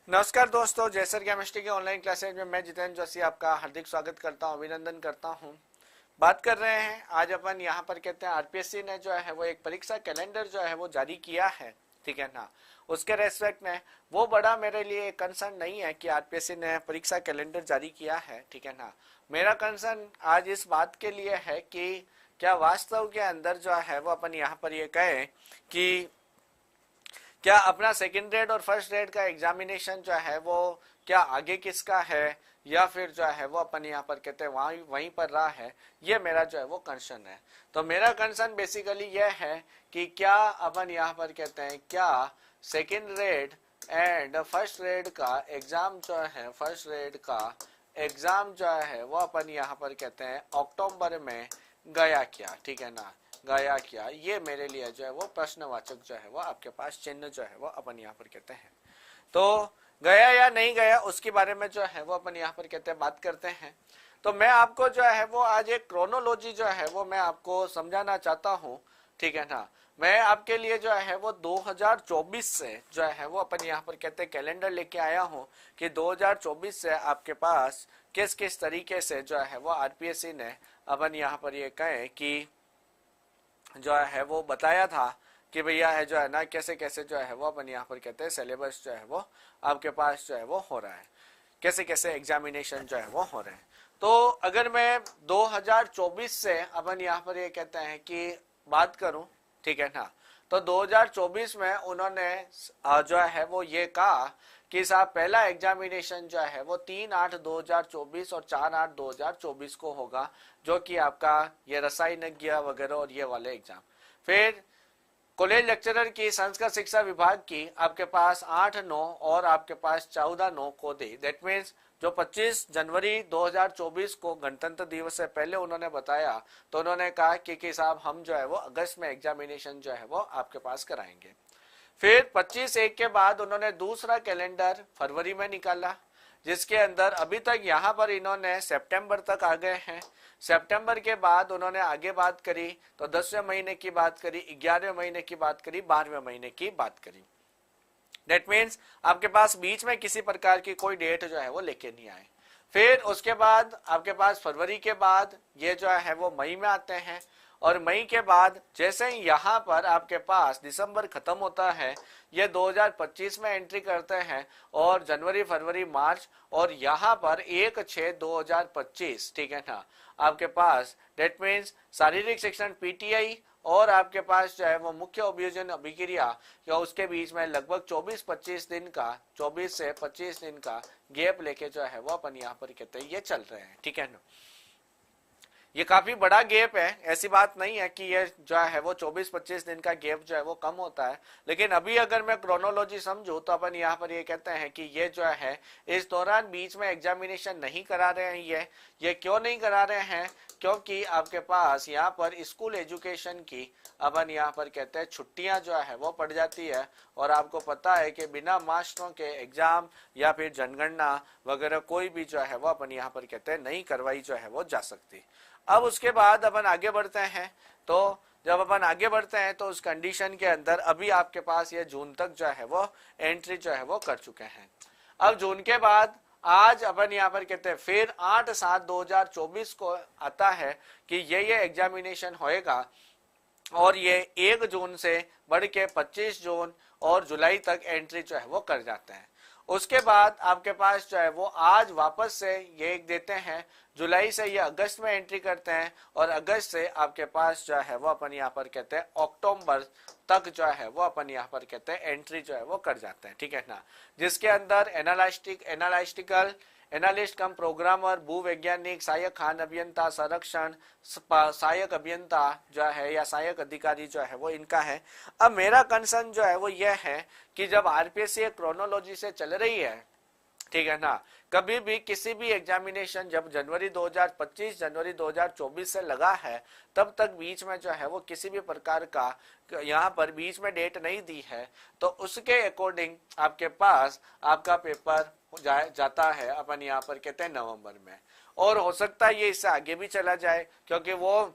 नमस्कार दोस्तों, जयसर केमिस्ट्री के ऑनलाइन क्लासेज में मैं जितेंद्र जोशी आपका हार्दिक स्वागत करता हूं, अभिनंदन करता हूं। बात कर रहे हैं आज अपन यहाँ पर कहते हैं आरपीएससी ने जो है वो एक परीक्षा कैलेंडर जो है वो जारी किया है, ठीक है ना। उसके रेस्पेक्ट में वो बड़ा मेरे लिए कंसर्न नहीं है कि आरपीएससी ने परीक्षा कैलेंडर जारी किया है, ठीक है ना। मेरा कंसर्न आज इस बात के लिए है कि क्या वास्तव के अंदर जो है वो अपन यहाँ पर ये कहें कि क्या अपना सेकंड ग्रेड और फर्स्ट ग्रेड का एग्जामिनेशन जो है वो क्या आगे किसका है या फिर जो है वो अपन यहाँ पर कहते हैं वहीं पर रहा है, ये मेरा जो है वो कंसर्न है। तो मेरा कंसर्न बेसिकली ये है कि क्या अपन यहाँ पर कहते हैं क्या second grade and first grade का एग्जाम जो है फर्स्ट ग्रेड का एग्जाम जो है वो अपन यहाँ पर कहते हैं अक्टूबर में गया क्या, ठीक है ना, गया क्या, ये मेरे लिए जो है वो प्रश्नवाचक जो है वो आपके पास चिन्ह जो है वो अपन यहाँ पर कहते हैं। तो गया या नहीं गया उसके बारे में जो है वो अपन यहाँ पर कहते हैं बात करते हैं। तो मैं आपको जो है वो आज एक क्रोनोलॉजी जो है वो मैं आपको समझाना चाहता हूँ, ठीक है ना। मैं आपके लिए जो है वो 2024 से जो है वो अपन यहाँ पर कहते हैं कैलेंडर लेके आया हूँ कि 2024 से आपके पास किस किस तरीके से जो है वो आरपीएससी ने अपन यहाँ पर ये कहें कि जो है वो बताया था कि भैया है जो है ना कैसे कैसे जो है वो अपन यहाँ पर कहते हैं सिलेबस जो है वो आपके पास जो है वो हो रहा है, कैसे कैसे एग्जामिनेशन जो है वो हो रहे हैं। तो अगर मैं 2024 से अपन यहाँ पर ये कहते हैं कि बात करूं, ठीक है ना, तो 2024 में उन्होंने जो है वो ये कहा कि साहब पहला एग्जामिनेशन जो है वो 3/8/2024 और 4/8/2024 को होगा, जो कि आपका ये रसायनज्ञ वगैरह और ये वाले एग्जाम। फिर कॉलेज लेक्चरर की संस्कृत शिक्षा विभाग की आपके पास 8/9 और आपके पास 14/9 को दी। दैट मीन्स जो 25 जनवरी 2024 को गणतंत्र दिवस से पहले उन्होंने बताया, तो उन्होंने कहा कि साहब हम जो है वो अगस्त में एग्जामिनेशन जो है वो आपके पास कराएंगे। फिर 25/1 के बाद उन्होंने दूसरा कैलेंडर फरवरी में निकाला, जिसके अंदर अभी तक यहाँ पर इन्होंने सितंबर तक आ गए हैं। सितंबर के बाद उन्होंने आगे बात करी तो 10वें महीने की बात करी, 11वें महीने की बात करी, 12वें महीने की बात करी। दैट मीन्स आपके पास बीच में किसी प्रकार की कोई डेट जो है वो लेके नहीं आए। फिर उसके बाद आपके पास फरवरी के बाद ये जो है वो मई में आते हैं, और मई के बाद जैसे ही यहाँ पर आपके पास दिसंबर खत्म होता है, ये 2025 में एंट्री करते हैं, और जनवरी फरवरी मार्च और यहाँ पर 1/6/2025, ठीक है ना, आपके पास डेट मीन्स शारीरिक शिक्षण पीटीआई और आपके पास जो है वो मुख्य अभियोजन अभिक्रिया या उसके बीच में लगभग 24-25 दिन का 24 से 25 दिन का गैप लेके जो है वो अपन यहाँ पर कहते हैं ये चल रहे हैं, ठीक है ना। ये काफी बड़ा गैप है, ऐसी बात नहीं है कि ये जो है वो 24-25 दिन का गैप जो है वो कम होता है, लेकिन अभी अगर मैं क्रोनोलॉजी समझूं तो अपन यहाँ पर ये कहते हैं कि ये जो है इस दौरान बीच में एग्जामिनेशन नहीं करा रहे हैं। ये क्यों नहीं करा रहे हैं? क्योंकि आपके पास यहाँ पर स्कूल एजुकेशन की अपन यहाँ पर कहते हैं छुट्टियां जो है वो पड़ जाती है, और आपको पता है कि बिना मास्टरों के एग्जाम या फिर जनगणना वगैरह कोई भी जो है वो अपन यहाँ पर कहते हैं नहीं करवाई जो है वो जा सकती। अब उसके बाद अपन आगे बढ़ते हैं, तो जब अपन आगे बढ़ते हैं तो उस कंडीशन के अंदर अभी आपके पास ये जून तक जो है वो एंट्री जो है वो कर चुके हैं। अब जून के बाद आज अपन यहाँ पर कहते हैं फिर 8/7/2024 को आता है कि ये एग्जामिनेशन होएगा, और ये 1 जून से बढ़ के 25 जून और जुलाई तक एंट्री जो है वो कर जाते हैं। उसके बाद आपके पास जो है वो आज वापस से ये एक देते हैं, जुलाई से ये अगस्त में एंट्री करते हैं, और अगस्त से आपके पास जो है वो अपन यहाँ पर कहते हैं अक्टूबर तक जो है वो अपन यहाँ पर कहते हैं एंट्री जो है वो कर जाते हैं, ठीक है ना। जिसके अंदर एनालिटिकल एनालिस्ट कम प्रोग्रामर, भूवैज्ञानिक, सहायक खान अभियंता, संरक्षण सहायक अभियंता जो है या सहायक अधिकारी जो है वो इनका है। अब मेरा कंसर्न जो है वो ये है कि जब आरपीएससी क्रोनोलॉजी से चल रही है, ठीक है ना, कभी भी किसी भी एग्जामिनेशन जब जनवरी 2025 जनवरी 2024 से लगा है, तब तक बीच में जो है वो किसी भी प्रकार का यहाँ पर बीच में डेट नहीं दी है, तो उसके अकॉर्डिंग आपके पास आपका पेपर जाता है अपन यहाँ पर कहते हैं नवंबर में, और हो सकता है ये इससे आगे भी चला जाए, क्योंकि वो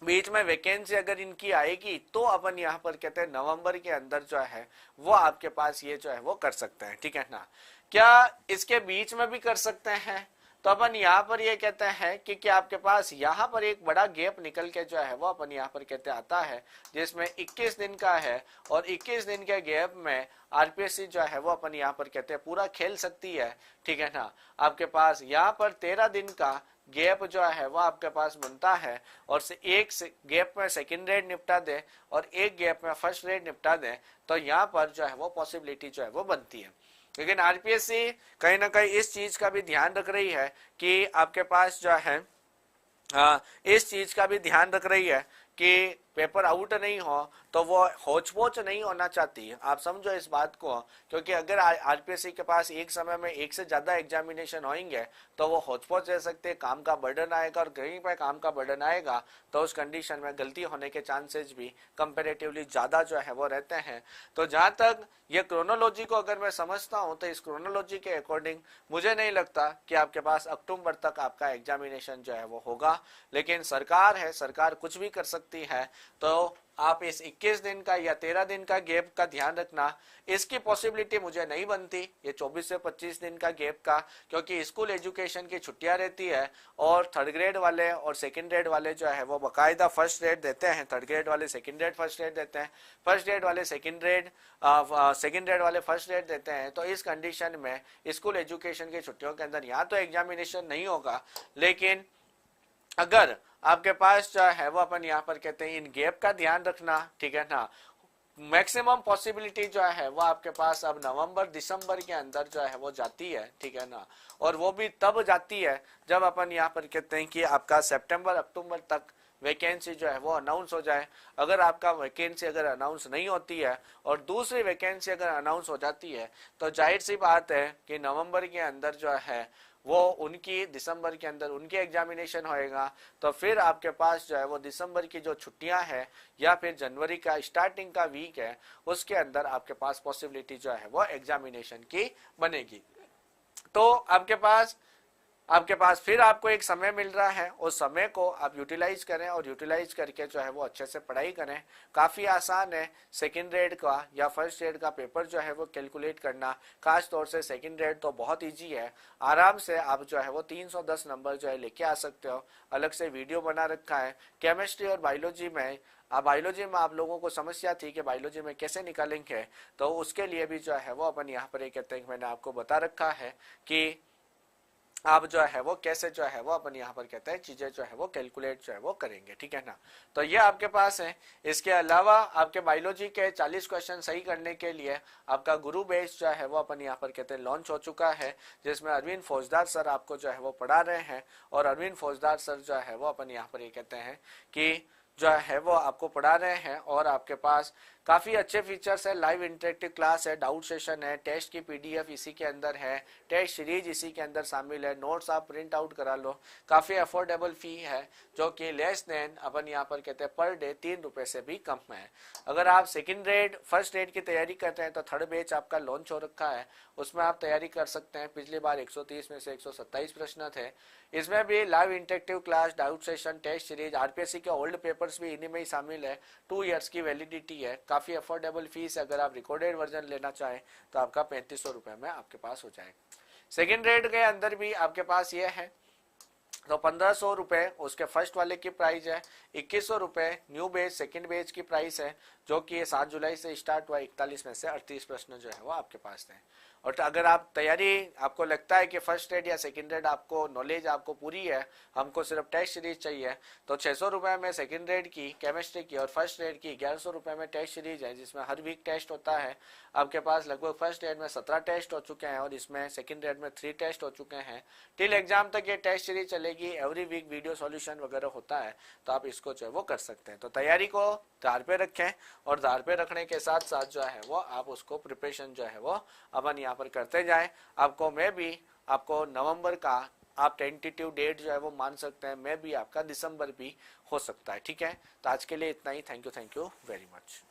बीच में वैकेंसी अगर इनकी आएगी तो अपन यहाँ पर कहते हैं नवंबर के अंदर जो है वो आपके पास ये जो है वो कर सकते हैं, ठीक है ना। क्या इसके बीच में भी कर सकते हैं? तो अपन यहाँ पर ये कहते हैं कि क्या आपके पास यहाँ पर एक बड़ा गैप निकल के जो है वो अपन यहाँ पर कहते आता है, जिसमें 21 दिन का है, और 21 दिन के गैप में आरपीएससी जो है वो अपन यहाँ पर कहते हैं पूरा खेल सकती है, ठीक है ना। आपके पास यहाँ पर 13 दिन का गैप जो है वो आपके पास बनता है, और से एक गैप में सेकंड रेड निपटा दे और एक गैप में फर्स्ट रेड निपटा दे, तो यहाँ पर जो है वो पॉसिबिलिटी जो है वो बनती है। लेकिन आरपीएससी कहीं ना कहीं इस चीज का भी ध्यान रख रही है कि आपके पास जो है इस चीज का भी ध्यान रख रही है कि पेपर आउट नहीं हो, तो वो होच पोच नहीं होना चाहती है। आप समझो इस बात को, क्योंकि अगर आरपीएससी के पास एक समय में एक से ज्यादा एग्जामिनेशन होंगे तो वो होच पोच रह सकते, काम का बर्डन आएगा, और कहीं पर काम का बर्डन आएगा तो उस कंडीशन में गलती होने के चांसेस भी कंपेरेटिवली ज्यादा जो है वो रहते हैं। तो जहां तक ये क्रोनोलॉजी को अगर मैं समझता हूं, तो इस क्रोनोलॉजी के अकॉर्डिंग मुझे नहीं लगता कि आपके पास अक्टूबर तक आपका एग्जामिनेशन जो है वो होगा। लेकिन सरकार है, सरकार कुछ भी कर सकती है, तो आप इस 21 दिन का या 13 दिन का गैप का ध्यान रखना। इसकी पॉसिबिलिटी मुझे नहीं बनती, ये 24 से 25 दिन का गैप का, क्योंकि स्कूल एजुकेशन की छुट्टियां रहती है, और थर्ड ग्रेड वाले और सेकंड ग्रेड वाले जो है वो बाकायदा फर्स्ट ग्रेड देते हैं, थर्ड ग्रेड वाले सेकंड ग्रेड फर्स्ट ग्रेड देते हैं, फर्स्ट ग्रेड वाले सेकंड ग्रेड वाले फर्स्ट ग्रेड देते हैं। तो इस कंडीशन में स्कूल एजुकेशन की छुट्टियों के अंदर यहाँ तो एग्जामिनेशन नहीं होगा, लेकिन अगर आपके पास जो है वो अपन यहाँ पर कहते हैं इन गैप का ध्यान रखना, ठीक है ना। मैक्सिमम पॉसिबिलिटी जो है वो आपके पास अब नवंबर दिसंबर के अंदर जो है वो जाती है, ठीक है ना। और वो भी तब जाती है जब अपन यहाँ पर कहते हैं कि आपका सितंबर अक्टूबर तक वैकेंसी जो है वो अनाउंस हो जाए। अगर आपका वैकेंसी अगर अनाउंस नहीं होती है और दूसरी वैकेंसी अगर अनाउंस हो जाती है, तो जाहिर सी बात है कि नवंबर के अंदर जो है वो उनकी दिसंबर के अंदर उनकी एग्जामिनेशन होएगा। तो फिर आपके पास जो है वो दिसंबर की जो छुट्टियां हैं या फिर जनवरी का स्टार्टिंग का वीक है, उसके अंदर आपके पास पॉसिबिलिटी जो है वो एग्जामिनेशन की बनेगी। तो आपके पास फिर आपको एक समय मिल रहा है, उस समय को आप यूटिलाइज करें, और यूटिलाइज करके जो है वो अच्छे से पढ़ाई करें। काफ़ी आसान है सेकंड ग्रेड का या फर्स्ट ग्रेड का पेपर जो है वो कैलकुलेट करना। खास तौर से सेकंड ग्रेड तो बहुत इजी है, आराम से आप जो है वो 310 नंबर जो है लेके आ सकते हो। अलग से वीडियो बना रखा है। केमिस्ट्री और बायोलॉजी में आप लोगों को समस्या थी कि बायोलॉजी में कैसे निकालेंगे, तो उसके लिए भी जो है वो अपन यहाँ पर एक कहते हैं, मैंने आपको बता रखा है कि आप जो है वो कैसे जो है वो अपन यहाँ पर कहते हैं चीजें जो है वो कैलकुलेट जो है वो करेंगे, ठीक है ना। तो ये आपके पास है। इसके अलावा आपके बायोलॉजी के 40 क्वेश्चन सही करने के लिए आपका गुरु बेस जो है वो अपन यहाँ पर कहते हैं लॉन्च हो चुका है, जिसमें अरविंद फौजदार सर आपको जो है वो पढ़ा रहे हैं। और अरविंद फौजदार सर जो है वो अपन यहाँ पर ये कहते हैं कि जो है वो आपको पढ़ा रहे हैं, और आपके पास काफ़ी अच्छे फीचर्स है। लाइव इंटरेक्टिव क्लास है, डाउट सेशन है, टेस्ट की पीडीएफ इसी के अंदर है, टेस्ट सीरीज इसी के अंदर शामिल है, नोट्स आप प्रिंट आउट करा लो। काफ़ी अफोर्डेबल फी है, जो कि लेस देन अपन यहाँ पर कहते हैं पर डे 3 रुपये से भी कम में है। अगर आप सेकंड ग्रेड फर्स्ट ग्रेड की तैयारी करते हैं तो थर्ड बैच आपका लॉन्च हो रखा है, उसमें आप तैयारी कर सकते हैं। पिछली बार 130 में से 127 प्रश्न थे। इसमें भी live interactive class, doubt session, test series, RPSC के ओल्ड पेपर्स भी इन्हीं में ही शामिल है। 2 ईयर्स की वैलिडिटी है। काफ़ी अफोर्डेबल फीस है। अगर आप रिकॉर्डेड वर्जन लेना चाहें तो आपका 3500 रुपये में आपके पास हो जाएगा। सेकेंड ग्रेड के अंदर भी आपके पास ये है, तो 1500 रुपये उसके फर्स्ट वाले की प्राइस है। 2100 रुपये न्यू बेच सेकंड बेच की प्राइस है, जो कि 7 जुलाई से स्टार्ट हुआ। 41 में से 38 प्रश्न जो है वो आपके पास है। और अगर आप तैयारी, आपको लगता है कि फर्स्ट ग्रेड या सेकंड ग्रेड आपको नॉलेज आपको पूरी है, हमको सिर्फ टेस्ट सीरीज चाहिए, तो 600 रुपये में सेकंड ग्रेड की केमिस्ट्री की और फर्स्ट ग्रेड की 1100 रुपये में टेस्ट सीरीज है, जिसमें हर वीक टेस्ट होता है। आपके पास लगभग फर्स्ट ग्रेड में 17 टेस्ट हो चुके हैं और इसमें सेकंड ग्रेड में 3 टेस्ट हो चुके हैं। टिल एग्जाम तक ये टेस्ट सीरीज चलेगी। एवरी वीक वीडियो सॉल्यूशन वगैरह होता है, तो आप इसको जो है वो कर सकते हैं। तो तैयारी को धार पे रखें, और धार पे रखने के साथ साथ जो है वो आप उसको प्रिपरेशन जो है वो अपन यहाँ पर करते जाएं। आपको नवंबर का आप टेंटेटिव डेट जो है वो मान सकते हैं, मैं भी आपका दिसंबर भी हो सकता है, ठीक है। तो आज के लिए इतना ही। Thank you very much.